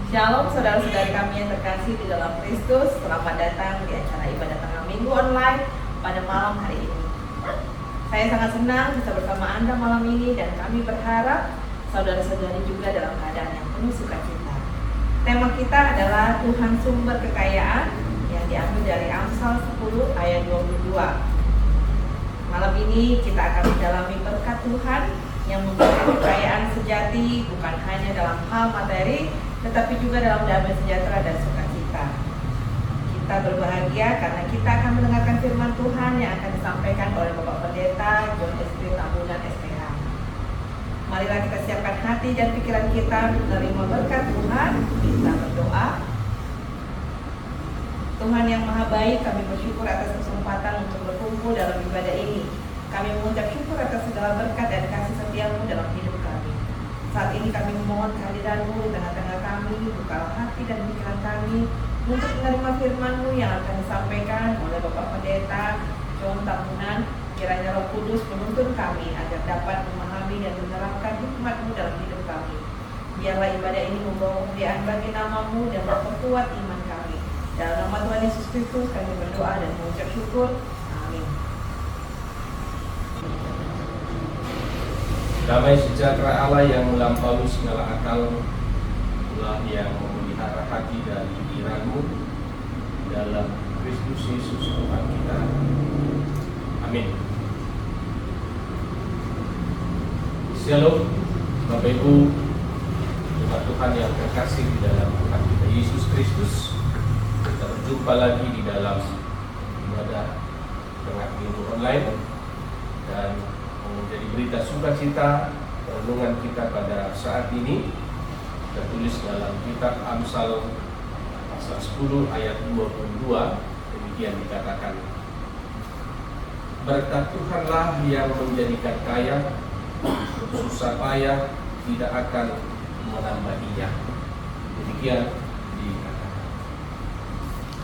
Shalom saudara-saudari kami yang terkasih di dalam Kristus. Selamat datang di acara ibadah tengah minggu online pada malam hari ini. Saya sangat senang bisa bersama Anda malam ini dan kami berharap saudara-saudari juga dalam keadaan yang penuh sukacita. Tema kita adalah Tuhan sumber kekayaan yang diambil dari Amsal 10 ayat 22. Malam ini kita akan mendalami berkat Tuhan yang memberikan kekayaan sejati bukan hanya dalam hal materi, tetapi juga dalam damai sejahtera dan sukacita. Kita berbahagia karena kita akan mendengarkan firman Tuhan yang akan disampaikan oleh Bapak Pendeta John Estri Tambunan SPH. Marilah kita siapkan hati dan pikiran kita menerima berkat Tuhan. Kita berdoa. Tuhan yang Maha Baik, kami bersyukur atas kesempatan untuk berkumpul dalam ibadah ini. Kami mengucap syukur atas segala berkat dan kasih setia-Mu dalam hidup kami. Saat ini kami memohon kehadiran-Mu di tengah-tengah kami, bukalah hati dan pikiran kami untuk menerima firman-Mu yang akan disampaikan oleh Bapak Pendeta John Tambunan. Kiranya Roh Kudus menuntun kami agar dapat memahami dan menerapkan hikmat-Mu dalam hidup kami. Biarlah ibadah ini membawa kemuliaan bagi nama-Mu dan memperkuat iman kami. Dalam nama Tuhan Yesus Kristus kami berdoa dan mengucap syukur. Amin. Damai sejahtera Allah yang melampaui segala akal, itulah yang memelihara hati dan pikiranmu dalam Kristus Yesus Tuhan kita. Amin. Shalom, Bapak Ibu, jemaat Tuhan yang terkasih di dalam Tuhan kita Yesus Kristus. Kita berjumpa lagi di dalam ibadah tengah minggu online dan menjadi berita sukacita renungan kita pada saat ini tertulis dalam kitab Amsal pasal 10 ayat 22. Demikian dikatakan, berkat Tuhanlah yang menjadikan kaya, susah payah tidak akan menambahinya. Demikian dikatakan.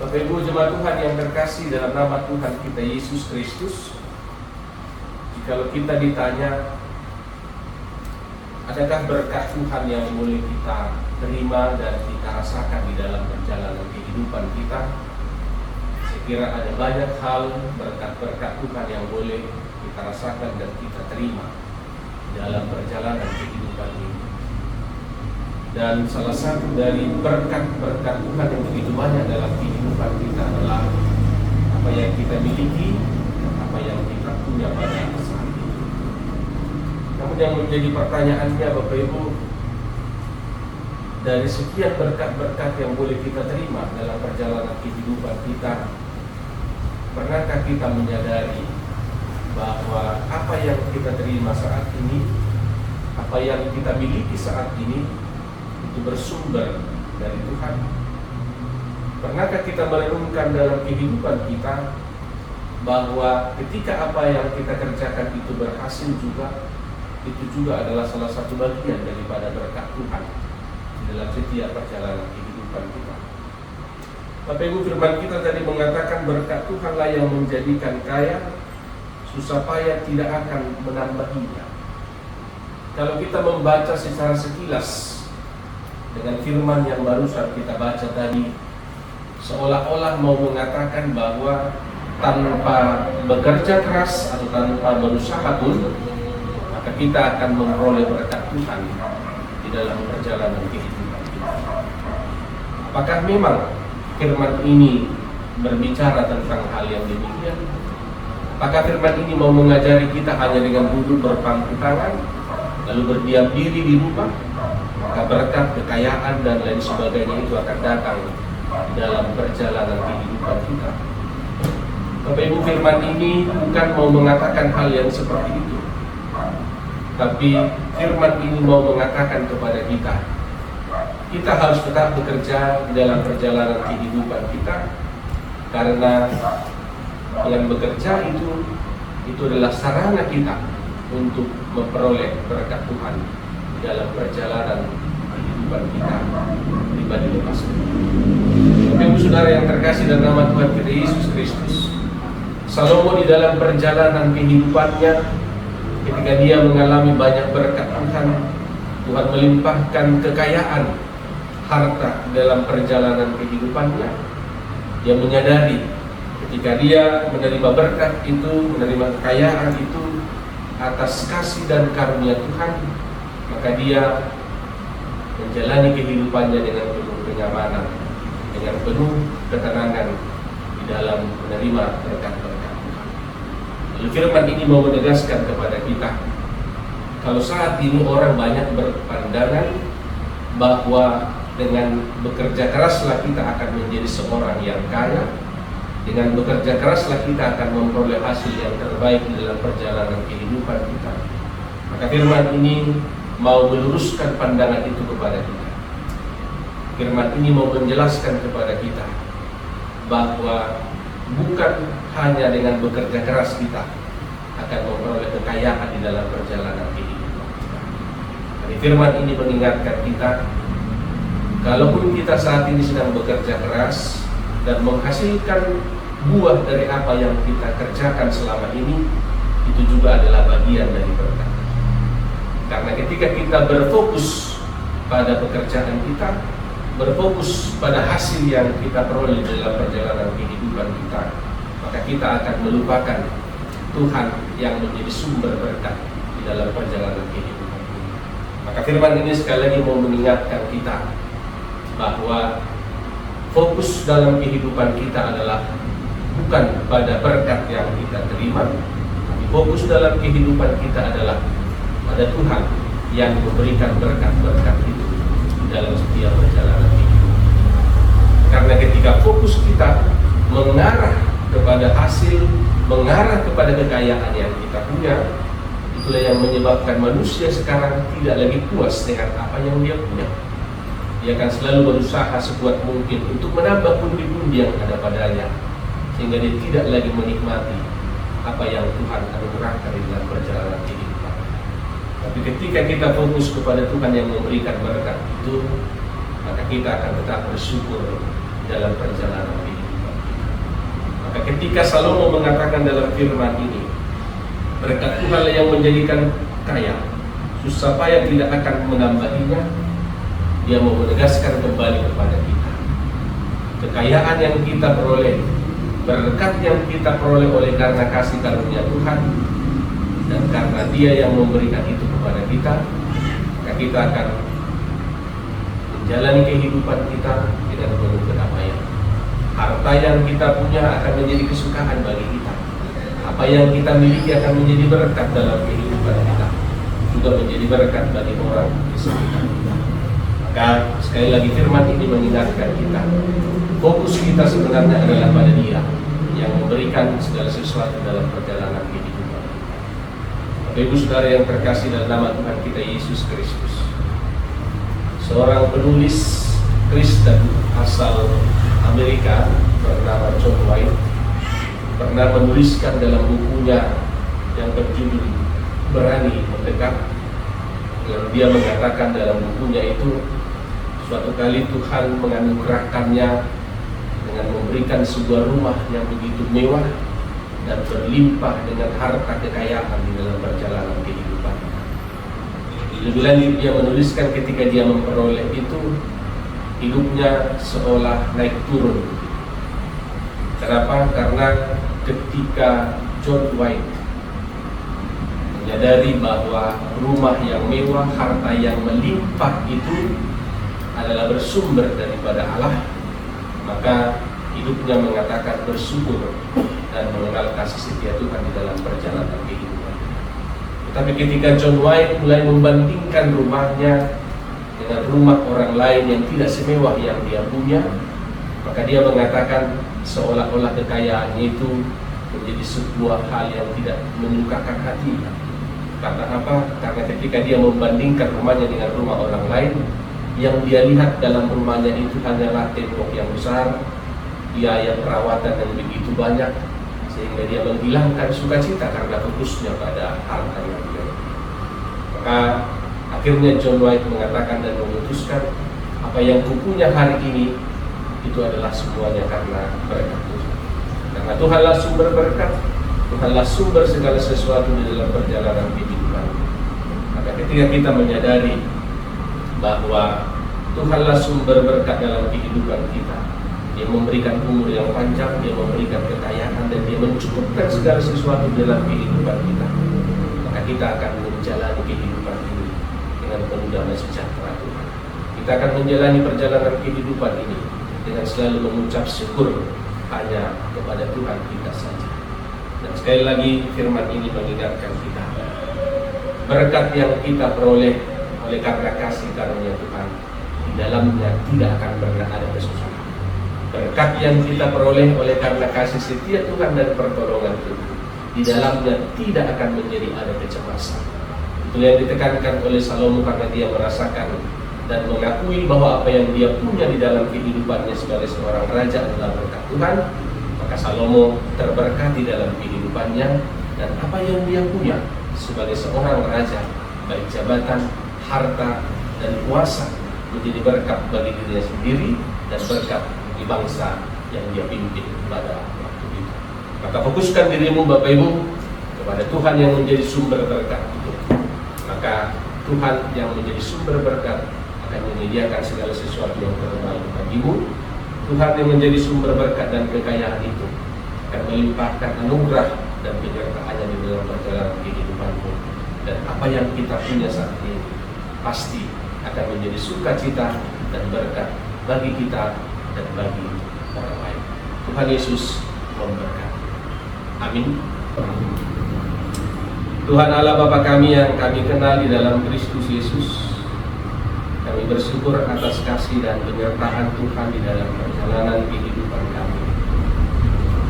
Bapak Ibu jemaat Tuhan yang terkasih dalam nama Tuhan kita Yesus Kristus, kalau kita ditanya adakah berkat Tuhan yang boleh kita terima dan kita rasakan di dalam perjalanan kehidupan kita, saya kira ada banyak hal berkat-berkat Tuhan yang boleh kita rasakan dan kita terima di dalam perjalanan kehidupan ini. Dan salah satu dari berkat-berkat Tuhan yang begitu banyak dalam kehidupan kita adalah apa yang kita miliki, apa yang kita punya pada saat ini. Namun yang menjadi pertanyaannya Bapak Ibu, dari sekian berkat-berkat yang boleh kita terima dalam perjalanan kehidupan kita, pernahkah kita menyadari bahwa apa yang kita terima saat ini, apa yang kita miliki saat ini, itu bersumber dari Tuhan? Pernahkah kita merenungkan dalam kehidupan kita bahwa ketika apa yang kita kerjakan itu berhasil juga, itu juga adalah salah satu bagian daripada berkat Tuhan di dalam setiap perjalanan kehidupan kita. Bapak Ibu, firman kita tadi mengatakan berkat Tuhanlah yang menjadikan kaya, susah payah tidak akan menambahinya. Kalau kita membaca secara sekilas dengan firman yang barusan kita baca tadi, seolah-olah mau mengatakan bahwa tanpa bekerja keras atau tanpa berusaha pun, maka kita akan memperoleh berkat Tuhan di dalam perjalanan kehidupan kita. Apakah memang firman ini berbicara tentang hal yang demikian? Apakah firman ini mau mengajari kita hanya dengan duduk berpangku tangan, lalu berdiam diri di rumah, maka berkat, kekayaan, dan lain sebagainya itu akan datang di dalam perjalanan kehidupan kita? Bapak Ibu, firman ini bukan mau mengatakan hal yang seperti itu, tapi firman ini mau mengatakan kepada kita harus tetap bekerja di dalam perjalanan kehidupan kita, karena yang bekerja itu adalah sarana kita untuk memperoleh berkat Tuhan di dalam perjalanan kehidupan kita pribadi lepas. Bapak Ibu Saudara yang terkasih dalam nama Tuhan kita Yesus Kristus, Salomo di dalam perjalanan kehidupannya, ketika dia mengalami banyak berkat Tuhan, Tuhan melimpahkan kekayaan, harta dalam perjalanan kehidupannya, dia menyadari ketika dia menerima berkat itu, menerima kekayaan itu atas kasih dan karunia Tuhan, maka dia menjalani kehidupannya dengan penuh kenyamanan, dengan penuh ketenangan di dalam menerima berkat-berkat Tuhan. Lalu firman ini mau menegaskan kepada kita, kalau saat ini orang banyak berpandangan bahwa dengan bekerja keraslah kita akan menjadi seorang yang kaya, dengan bekerja keraslah kita akan memperoleh hasil yang terbaik di dalam perjalanan kehidupan kita, maka firman ini mau meluruskan pandangan itu kepada kita. Firman ini mau menjelaskan kepada kita bahwa bukan hanya dengan bekerja keras kita akan memperoleh kekayaan di dalam perjalanan kehidupan kita. Jadi firman ini mengingatkan kita, kalaupun kita saat ini sedang bekerja keras dan menghasilkan buah dari apa yang kita kerjakan selama ini, itu juga adalah bagian dari berkat. Karena ketika kita berfokus pada pekerjaan kita, berfokus pada hasil yang kita peroleh dalam perjalanan kehidupan kita, maka kita akan melupakan Tuhan yang menjadi sumber berkat di dalam perjalanan kehidupan ini. Maka firman ini sekali lagi mau mengingatkan kita bahwa fokus dalam kehidupan kita adalah bukan pada berkat yang kita terima, tapi fokus dalam kehidupan kita adalah pada Tuhan yang memberikan berkat-berkat itu di dalam setiap perjalanan hidup. Karena ketika fokus kita mengarah kepada hasil, mengarah kepada kekayaan yang kita punya, itulah yang menyebabkan manusia sekarang tidak lagi puas dengan apa yang dia punya. Dia akan selalu berusaha sekuat mungkin untuk menambah pundi-pundi yang ada padanya, sehingga dia tidak lagi menikmati apa yang Tuhan anugerahkan di dalam perjalanan kehidupan. Tapi ketika kita fokus kepada Tuhan yang memberikan berkat itu, maka kita akan tetap bersyukur dalam perjalanan kehidupan. Maka ketika Salomo mengatakan dalam firman ini, berkat Tuhan yang menjadikan kaya, susah payah tidak akan menambahinya, dia mau menegaskan kembali kepada kita, kekayaan yang kita peroleh, berkat yang kita peroleh oleh karena kasih karunia Tuhan dan karena Dia yang memberikan itu kepada kita, maka kita akan menjalani kehidupan kita dengan penuh kedamaian. Harta yang kita punya akan menjadi kesukaan bagi kita. Apa yang kita miliki akan menjadi berkat dalam kehidupan kita, juga menjadi berkat bagi orang di sekitar kita. Maka sekali lagi firman ini mengingatkan kita, fokus kita sebenarnya adalah pada Dia yang memberikan segala sesuatu dalam perjalanan kehidupan. Bapak Ibu Saudara yang terkasih dalam nama Tuhan kita Yesus Kristus, seorang penulis Kristen asal Amerika bernama John White pernah menuliskan dalam bukunya yang berjudul Berani Mendekat. Lalu dia mengatakan dalam bukunya itu, suatu kali Tuhan menganugerahkannya dengan memberikan sebuah rumah yang begitu mewah dan berlimpah dengan harta kekayaan di dalam perjalanan kehidupan. Lebih lanjut dia menuliskan ketika dia memperoleh itu, hidupnya seolah naik turun. Kenapa? Karena ketika John White menyadari bahwa rumah yang mewah, harta yang melimpah itu adalah bersumber daripada Allah, maka hidupnya mengatakan bersyukur dan mengenal kasih setia Tuhan di dalam perjalanan kehidupan. Tetapi ketika John White mulai membandingkan rumahnya dengan rumah orang lain yang tidak semewah yang dia punya, maka dia mengatakan seolah-olah kekayaannya itu menjadi sebuah hal yang tidak menyukakan hati. Karena apa? Karena ketika dia membandingkan rumahnya dengan rumah orang lain, yang dia lihat dalam rumahnya itu hanyalah tembok yang besar, biaya perawatan yang begitu banyak, sehingga dia menghilangkan sukacita karena fokusnya pada harta yang dia. Maka akhirnya John White mengatakan dan memutuskan, apa yang kupunya hari ini itu adalah semuanya karena berkat Tuhan. Karena Tuhanlah sumber berkat, Tuhanlah sumber segala sesuatu di dalam perjalanan kehidupan. Maka ketika kita menyadari bahwa Tuhanlah sumber berkat dalam kehidupan kita. Dia memberikan umur yang panjang, Dia memberikan kekayaan, dan Dia mencukupkan segala sesuatu dalam kehidupan kita. Maka kita akan menjalani kehidupan ini dengan penuh damai sejahtera Tuhan. Kita akan menjalani perjalanan kehidupan ini dengan selalu mengucap syukur hanya kepada Tuhan kita saja. Dan sekali lagi firman ini mengingatkan kita, berkat yang kita peroleh oleh karena kasih karunia Tuhan, di dalamnya tidak akan pernah ada kesusahan. Berkat yang kita peroleh oleh karena kasih setia Tuhan dan pertolongan Tuhan, di dalamnya tidak akan menjadi ada kecemasan. Itu yang ditekankan oleh Salomo karena dia merasakan dan mengakui bahwa apa yang dia punya di dalam kehidupannya sebagai seorang raja adalah berkat Tuhan. Maka Salomo terberkati dalam kehidupannya, dan apa yang dia punya sebagai seorang raja, baik jabatan, harta, dan kuasa, menjadi berkat bagi dirinya sendiri dan berkat di bangsa yang dia pimpin pada waktu itu. Maka fokuskan dirimu Bapak Ibu kepada Tuhan yang menjadi sumber berkat itu. Maka Tuhan yang menjadi sumber berkat akan menyediakan segala sesuatu yang terbaik bagimu. Tuhan yang menjadi sumber berkat dan kekayaan itu akan melimpahkan anugerah dan penyertaannya di dalam perjalanan kehidupanmu. Dan apa yang kita punya saat ini pasti akan menjadi sukacita dan berkat bagi kita dan bagi orang lain. Tuhan Yesus memberkati. Amin. Tuhan Allah Bapa kami yang kami kenal di dalam Kristus Yesus, kami bersyukur atas kasih dan penyertaan Tuhan di dalam perjalanan kehidupan kami.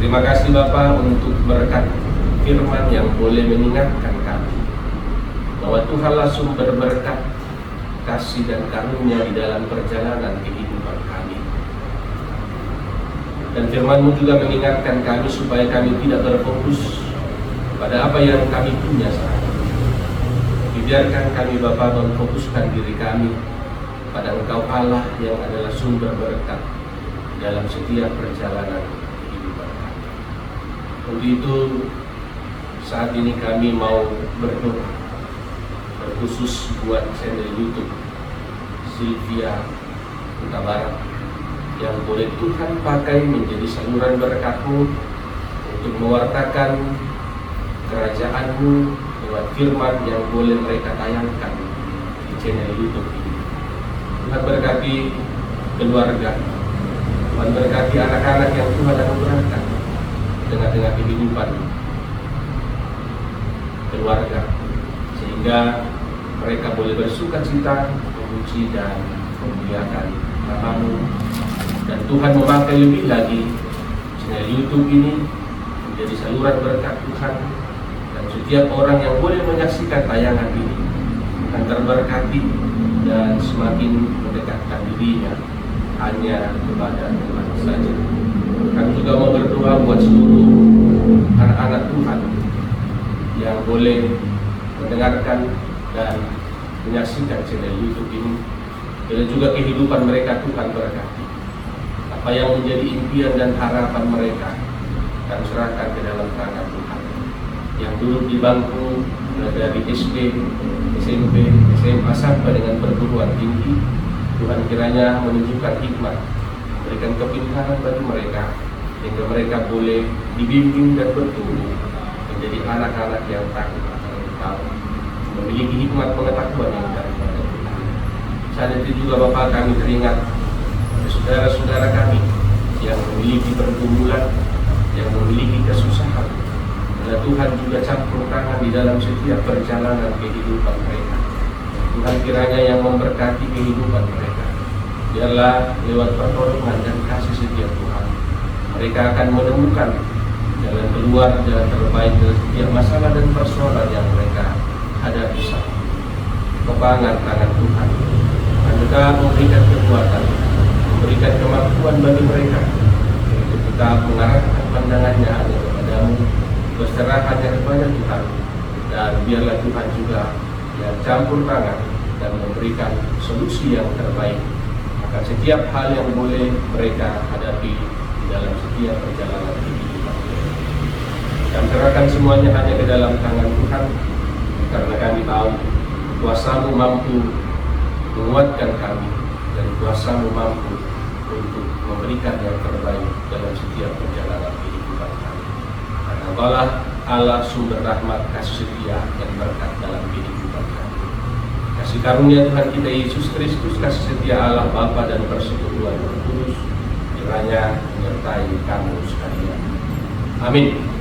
Terima kasih Bapa untuk berkat firman yang boleh mengingatkan kami bahwa Tuhanlah sumber berkat, kasih dan karunia di dalam perjalanan kehidupan kami. Dan firman-Mu juga mengingatkan kami supaya kami tidak berfokus pada apa yang kami punya saat ini. Biarkan kami Bapa memfokuskan diri kami pada Engkau Allah yang adalah sumber berkat dalam setiap perjalanan kehidupan kami. Untuk itu saat ini kami mau berdoa terkhusus buat channel YouTube Sylvia Huta Barat yang boleh Tuhan pakai menjadi saluran berkat-Mu untuk mewartakan kerajaan-Mu lewat firman yang boleh mereka tayangkan di channel YouTube ini. Tuhan berkati keluarga, Tuhan berkati anak-anak yang Tuhan anugerahkan dengan kehidupan keluarga, sehingga mereka boleh bersukacita, memuji dan memuliakan nama-Mu. Dan Tuhan memakai lebih lagi channel YouTube ini menjadi saluran berkat Tuhan, dan setiap orang yang boleh menyaksikan tayangan ini akan terberkati dan semakin mendekatkan dirinya hanya kepada Tuhan saja. Kami juga mau berdoa buat seluruh anak-anak Tuhan yang boleh mendengarkan dan menyaksikan channel YouTube ini, dan juga kehidupan mereka Tuhan berkati. Apa yang menjadi impian dan harapan mereka kami serahkan ke dalam tangan Tuhan. Yang duduk di bangku dari SD, SMP, SMA sampai dengan perguruan tinggi, Tuhan kiranya menunjukkan hikmat, berikan kepintaran bagi mereka, sehingga mereka boleh dibimbing dan bertumbuh menjadi anak-anak yang takut akan Engkau, memiliki hikmat pengetahuan yang daripada Tuhan. Saat itu juga Bapak kami teringat saudara-saudara kami yang memiliki pergumulan, yang memiliki kesusahan. Dan Tuhan juga campur tangan di dalam setiap perjalanan kehidupan mereka. Tuhan kiranya yang memberkati kehidupan mereka. Biarlah lewat pertolongan dan kasih setiap Tuhan, mereka akan menemukan jalan keluar, jalan terbaik dari setiap masalah dan persoalan yang mereka hadapi saat ini. Kebangan tangan Tuhan akan tetap memberikan kekuatan, memberikan kemampuan bagi mereka untuk tetap mengarahkan pandangannya hanya kepadamu, berserah hanya kepada Tuhan. Dan biarlah Tuhan juga yang campur tangan dan memberikan solusi yang terbaik akan setiap hal yang boleh mereka hadapi di dalam setiap perjalanan kehidupan. Kami serahkan semuanya hanya ke dalam tangan Tuhan, karena kami tahu kuasa-Mu mampu menguatkan kami, dan kuasa-Mu mampu untuk memberikan yang terbaik dalam setiap perjalanan kehidupan kami. Karena Allah sumber rahmat, kasih setia, dan berkat dalam kehidupan kami. Kasih karunia Tuhan kita Yesus Kristus, kasih setia Allah Bapa dan persekutuan Roh Kudus kiranya menyertai kamu sekalian. Amin.